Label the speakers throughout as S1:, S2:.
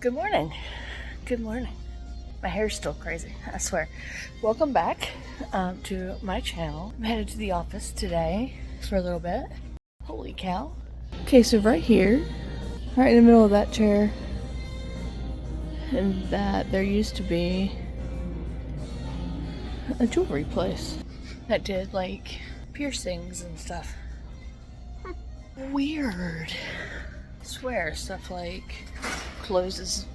S1: Good morning. Good morning. My hair's still crazy, I swear. Welcome back to my channel. I'm headed to the office today for a little bit. Holy cow. Okay, so right here, right in the middle of that chair, and that there used to be a jewelry place that did like piercings and stuff. Weird. I swear, stuff like closes.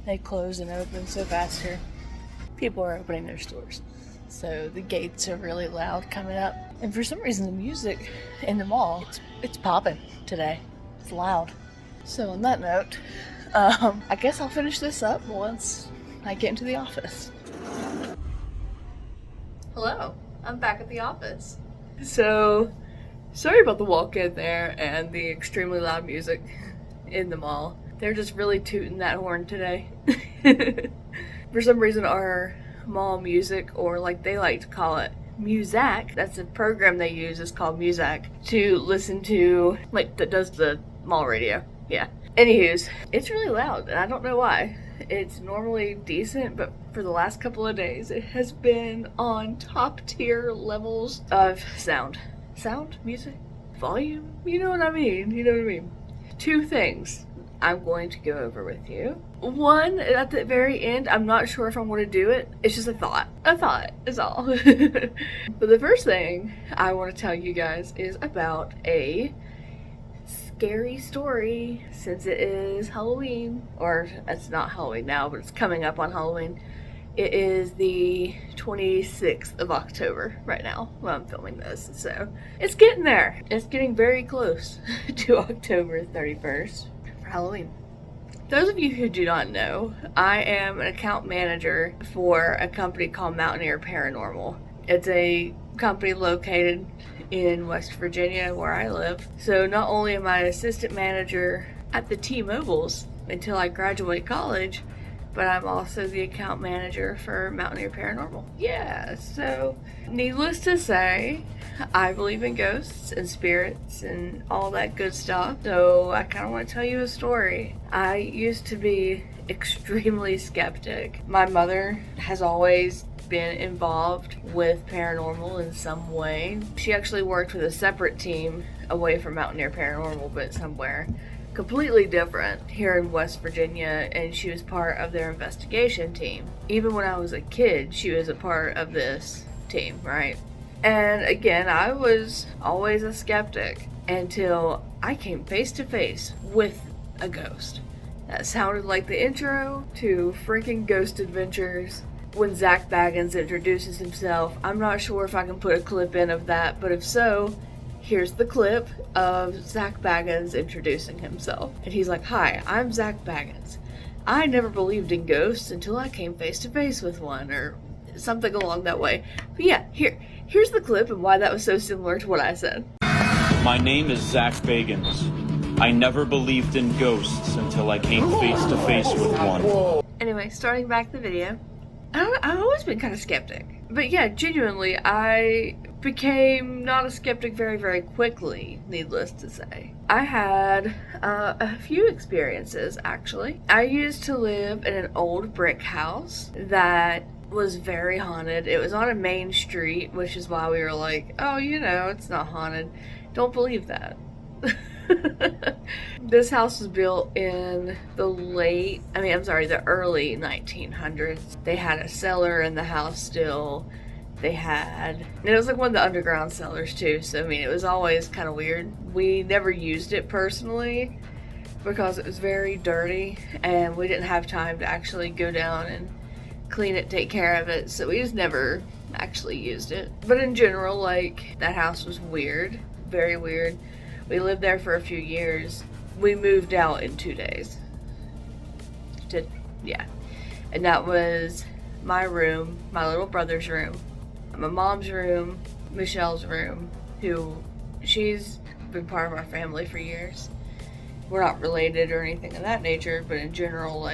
S1: They close and open so fast here. People are opening their stores, so the gates are really loud coming up. And for some reason, the music in the mall, it's popping today. It's loud. So on that note, I guess I'll finish this up once I get into the office. Hello, I'm back at the office. So, sorry about the walk-in there and the extremely loud music in the mall. They're just really tooting that horn today. For some reason, our mall music, or like they like to call it, Muzak, that's a program they use, is called Muzak, to listen to, like, that does the mall radio. Yeah. Anywho's, it's really loud, and I don't know why. It's normally decent, but for the last couple of days, it has been on top tier levels of sound. Sound? Music? Volume? You know what I mean. Two things I'm going to go over with you. One, at the very end, I'm not sure if I'm going to do it. It's just a thought. A thought is all. But the first thing I want to tell you guys is about a scary story, since it is Halloween. Or, it's not Halloween now, but it's coming up on Halloween. It is the 26th of October right now when I'm filming this, so it's getting there. It's getting very close to October 31st. Halloween. Those of you who do not know, I am an account manager for a company called Paranormal. It's a company located in West Virginia where I live. So not only am I an assistant manager at the T-Mobiles until I graduate college, but I'm also the account manager for Paranormal. Yeah, so needless to say, I believe in ghosts and spirits and all that good stuff. So I kind of want to tell you a story. I used to be extremely skeptic. My mother has always been involved with paranormal in some way. She actually worked with a separate team away from Paranormal, but somewhere completely different here in West Virginia, and she was part of their investigation team. Even when I was a kid, she was a part of this team, right? And again, I was always a skeptic until I came face to face with a ghost. That sounded like the intro to freaking Ghost Adventures when Zak Bagans introduces himself. I'm not sure if I can put a clip in of that, but if so, here's the clip of Zak Bagans introducing himself. And he's like, "Hi, I'm Zak Bagans. I never believed in ghosts until I came face to face with one," or something along that way. But yeah, here's the clip and why that was so similar to what I said.
S2: My name is Zak Bagans. I never believed in ghosts until I came face to face with one.
S1: Anyway, starting back the video. I've always been kind of skeptic. But yeah, genuinely, I became not a skeptic very, very quickly, needless to say. I had a few experiences, actually. I used to live in an old brick house that was very haunted. It was on a main street, which is why we were like, oh, it's not haunted. Don't believe that. This house was built in the early 1900s. They had a cellar in the house still. And it was like one of the underground cellars too, so it was always kind of weird. We never used it personally because it was very dirty and we didn't have time to actually go down and clean it, take care of it, so we just never actually used it. But in general, that house was weird, very weird. We lived there for a few years. We moved out in 2 days. And that was my room, my little brother's room, my mom's room, Michelle's room, she's been part of our family for years. We're not related or anything of that nature, but in general,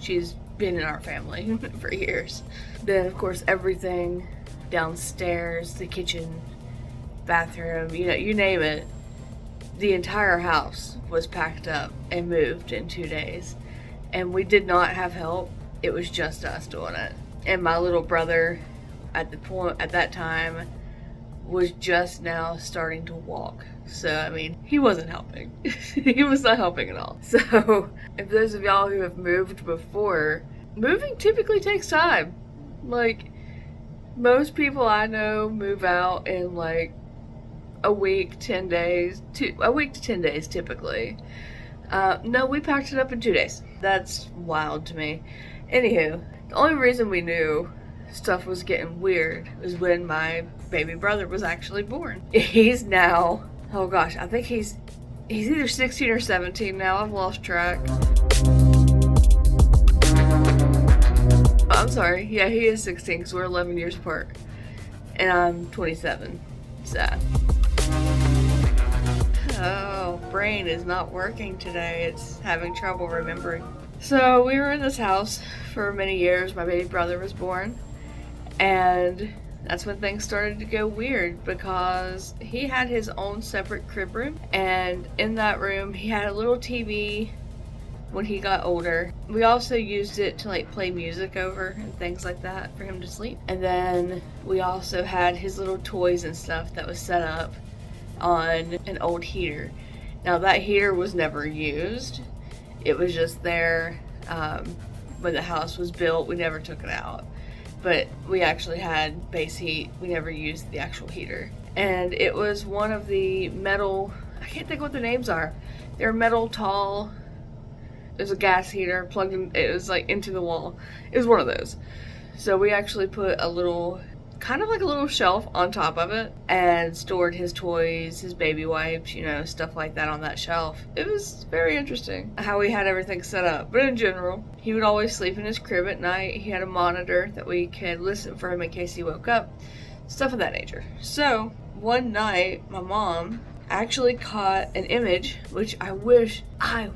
S1: she's been in our family for years. Then, of course, everything downstairs, the kitchen, bathroom, you name it, the entire house was packed up and moved in 2 days. And we did not have help. It was just us doing it. And my little brother at that time was just now starting to walk. So, I mean, he wasn't helping. He was not helping at all. So, if those of y'all who have moved before, moving typically takes time. Like, most people I know move out in like a week, 10 days, a week to 10 days typically. No, we packed it up in 2 days. That's wild to me. Anywho, the only reason we knew stuff was getting weird was when my baby brother was actually born. He's now, oh gosh, I think he's either 16 or 17 now. I've lost track. I'm sorry. Yeah, he is 16 because we're 11 years apart. And I'm 27. Sad. Oh, brain is not working today. It's having trouble remembering. So we were in this house for many years. My baby brother was born. And that's when things started to go weird because he had his own separate crib room. And in that room, he had a little TV when he got older. We also used it to like play music over and things like that for him to sleep. And then we also had his little toys and stuff that was set up on an old heater. Now that heater was never used. It was just there when the house was built. We never took it out. But we actually had base heat. We never used the actual heater. And it was one of the metal, I can't think what the names are. They're metal tall. There's a gas heater plugged in, it was like into the wall. It was one of those. So we actually put a little, kind of like a little shelf on top of it and stored his toys, his baby wipes, you know, stuff like that on that shelf. It was very interesting how we had everything set up. But in general, he would always sleep in his crib at night. He had a monitor that we could listen for him in case he woke up, stuff of that nature. So one night, my mom actually caught an image, which I wish I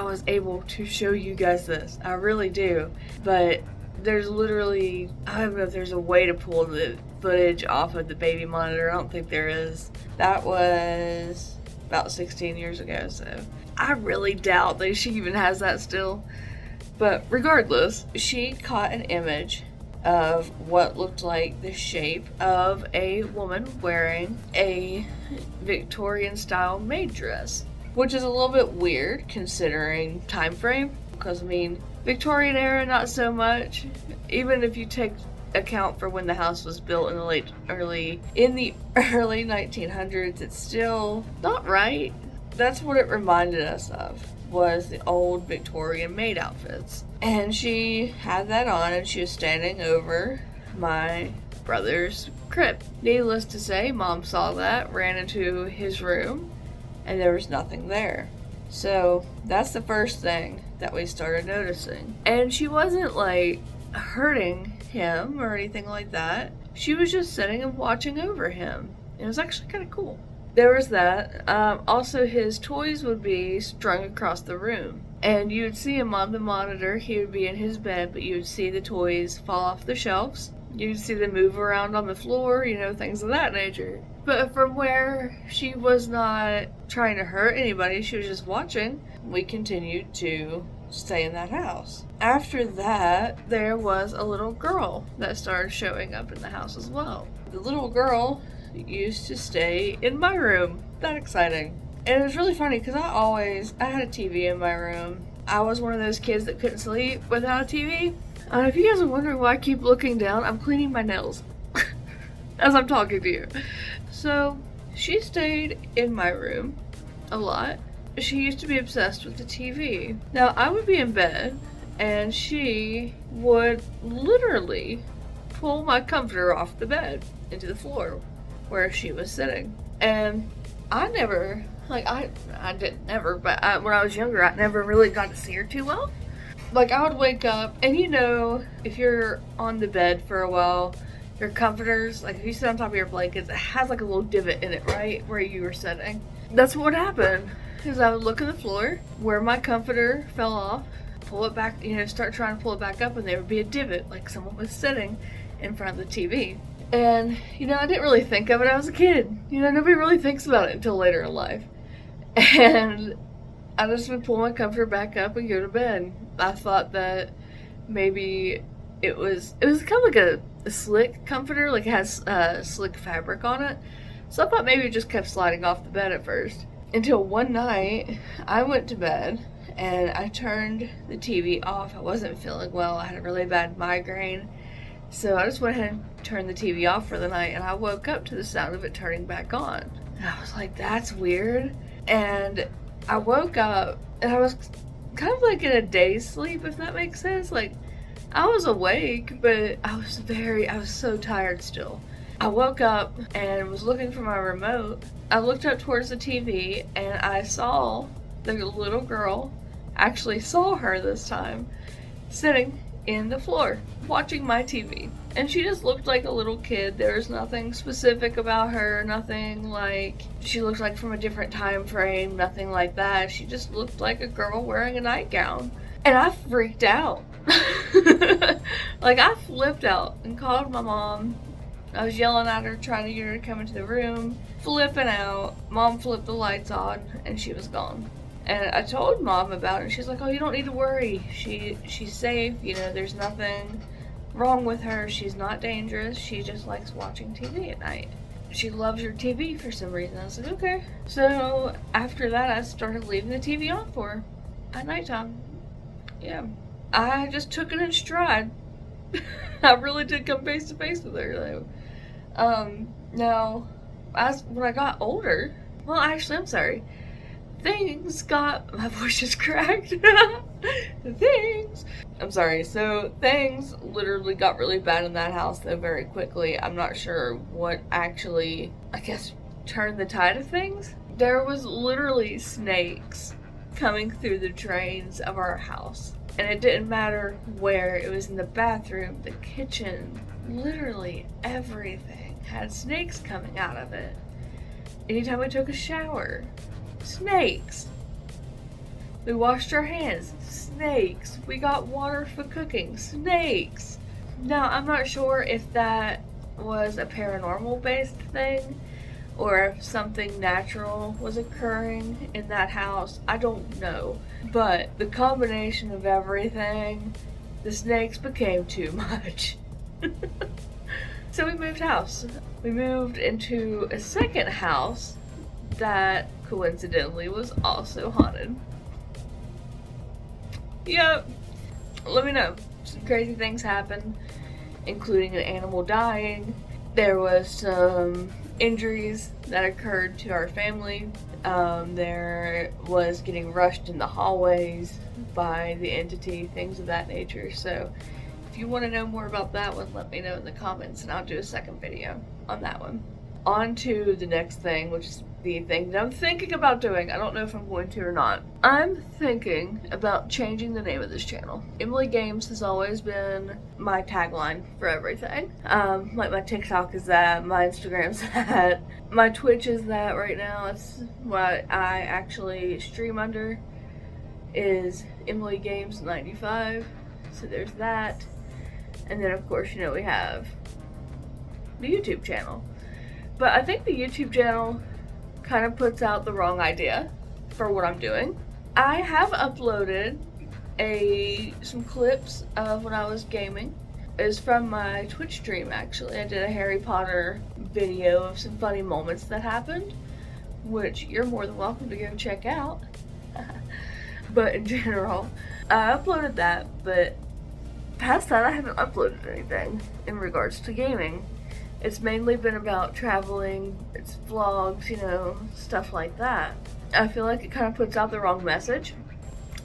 S1: was able to show you guys this. I really do. But there's literally, I don't know if there's a way to pull the footage off of the baby monitor. I don't think there is. That was about 16 years ago, so I really doubt that she even has that still. But regardless, she caught an image of what looked like the shape of a woman wearing a Victorian style maid dress, which is a little bit weird considering time frame, because I mean Victorian era not so much. Even if you take account for when the house was built in the early 1900s, it's still not right. That's what it reminded us of, was the old Victorian maid outfits. And she had that on and she was standing over my brother's crib. Needless to say, Mom saw that, ran into his room, and there was nothing there. So that's the first thing that we started noticing. And she wasn't like hurting him or anything like that. She was just sitting and watching over him. It was actually kind of cool. There was that. Also, his toys would be strung across the room. And you would see him on the monitor. He would be in his bed, but you would see the toys fall off the shelves. You'd see them move around on the floor, you know, things of that nature. But from where she was not trying to hurt anybody, she was just watching, we continued to stay in that house. After that, there was a little girl that started showing up in the house as well. The little girl used to stay in my room. That exciting. And it was really funny because I had a TV in my room. I was one of those kids that couldn't sleep without a TV. If you guys are wondering why I keep looking down, I'm cleaning my nails as I'm talking to you. So she stayed in my room a lot. She used to be obsessed with the TV. Now I would be in bed and she would literally pull my comforter off the bed into the floor where she was sitting. And I never, like I didn't never, but when I was younger, I never really got to see her too well. Like I would wake up and you know, if you're on the bed for a while, your comforters, like if you sit on top of your blankets, it has like a little divot in it, right? Where you were sitting. That's what would happen. Is I would look at the floor where my comforter fell off, pull it back, you know, start trying to pull it back up, and there would be a divot, like someone was sitting in front of the TV. And, you know, I didn't really think of it. I was a kid. You know, nobody really thinks about it until later in life. And I just would pull my comforter back up and go to bed. I thought that maybe it was kind of like a slick comforter, like it has slick fabric on it. So I thought maybe it just kept sliding off the bed at first. Until one night, I went to bed and I turned the TV off. I wasn't feeling well. I had a really bad migraine. So I just went ahead and turned the TV off for the night, and I woke up to the sound of it turning back on. And I was like, that's weird. And I woke up and I was kind of like in a day's sleep, if that makes sense. Like, I was awake, but I was so tired still. I woke up and was looking for my remote. I looked up towards the TV and I saw the little girl, actually saw her this time, sitting in the floor watching my TV. And she just looked like a little kid. There was nothing specific about her, nothing like she looked like from a different time frame, nothing like that. She just looked like a girl wearing a nightgown. And I freaked out. Like, I flipped out and called my mom. I was yelling at her, trying to get her to come into the room, flipping out. Mom flipped the lights on and she was gone. And I told Mom about it, and she's like, oh, you don't need to worry. She's safe, you know, there's nothing wrong with her. She's not dangerous. She just likes watching TV at night. She loves her TV for some reason. I was like, okay. So after that, I started leaving the TV on for her at nighttime. Yeah. I just took it in stride. I really did come face to face with her, though. Now, when I got older, well, actually, I'm sorry. My voice just cracked. I'm sorry. So things literally got really bad in that house, though, very quickly. I'm not sure what actually, I guess, turned the tide of things. There was literally snakes coming through the drains of our house. And it didn't matter where. It was in the bathroom, the kitchen, literally everything had snakes coming out of it. Anytime we took a shower, snakes. We washed our hands, snakes. We got water for cooking, snakes. Now, I'm not sure if that was a paranormal based thing or if something natural was occurring in that house. I don't know. But the combination of everything, the snakes became too much. So we moved house. We moved into a second house that coincidentally was also haunted. Yep. Let me know. Some crazy things happened, including an animal dying. There was some injuries that occurred to our family. There was getting rushed in the hallways by the entity, things of that nature. So if you want to know more about that one, let me know in the comments and I'll do a second video on that one. On to the next thing, which is the thing that I'm thinking about doing. I don't know if I'm going to or not. I'm thinking about changing the name of this channel. Emily Games has always been my tagline for everything. Like my TikTok is that, my Instagram's that, my Twitch is that right now. It's what I actually stream under is Emily Games 95. So there's that. And then of course, you know, we have the YouTube channel. But I think the YouTube channel kind of puts out the wrong idea for what I'm doing. I have uploaded some clips of when I was gaming. It was from my Twitch stream, actually. I did a Harry Potter video of some funny moments that happened, which you're more than welcome to go check out. But in general, I uploaded that, but past that I haven't uploaded anything in regards to gaming. It's mainly been about traveling, it's vlogs, you know, stuff like that. I feel like it kind of puts out the wrong message.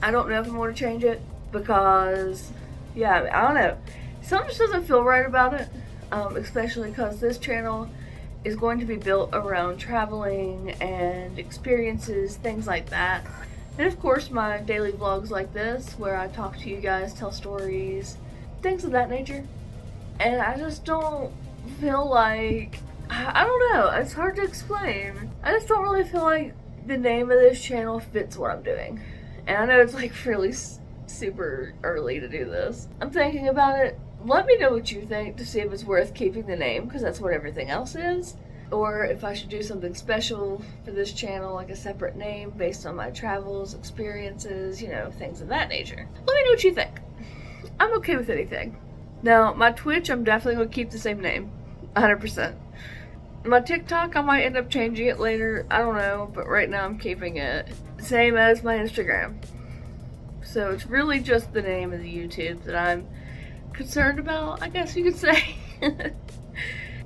S1: I don't know if I'm going to change it because, yeah, I don't know. Something just doesn't feel right about it, especially because this channel is going to be built around traveling and experiences, things like that. And of course my daily vlogs like this, where I talk to you guys, tell stories, things of that nature. And I just don't feel like, I don't know, it's hard to explain. I just don't really feel like the name of this channel fits what I'm doing. And I know it's like really super early to do this. I'm thinking about it. Let me know what you think to see if it's worth keeping the name, because that's what everything else is. or if I should do something special for this channel, like a separate name based on my travels, experiences, you know, things of that nature. Let me know what you think. I'm okay with anything. Now, my Twitch, I'm definitely going to keep the same name, 100%. My TikTok, I might end up changing it later, I don't know, but right now I'm keeping it same as my Instagram. So it's really just the name of the YouTube that I'm concerned about, I guess you could say.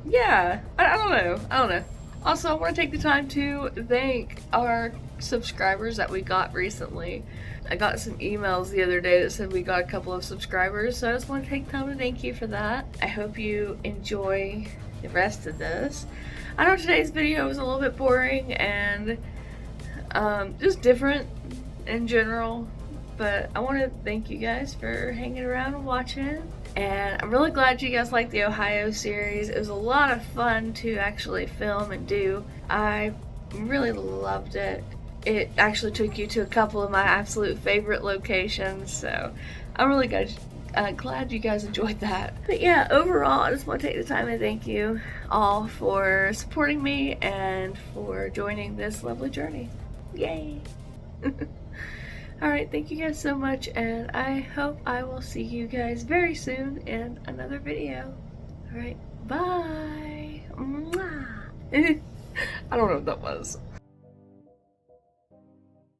S1: Yeah, I don't know. Also, I want to take the time to thank our subscribers that we got recently. I got some emails the other day that said we got a couple of subscribers, so I just want to take time to thank you for that. I hope you enjoy the rest of this. I know today's video was a little bit boring and just different in general, but I want to thank you guys for hanging around and watching. And I'm really glad you guys liked the Ohio series. It was a lot of fun to actually film and do. I really loved it. It actually took you to a couple of my absolute favorite locations, so I'm really glad you guys enjoyed that. But yeah, overall, I just want to take the time and thank you all for supporting me and for joining this lovely journey. Yay! Alright, thank you guys so much, and I hope I will see you guys very soon in another video. Alright, bye! Mwah. I don't know what that was.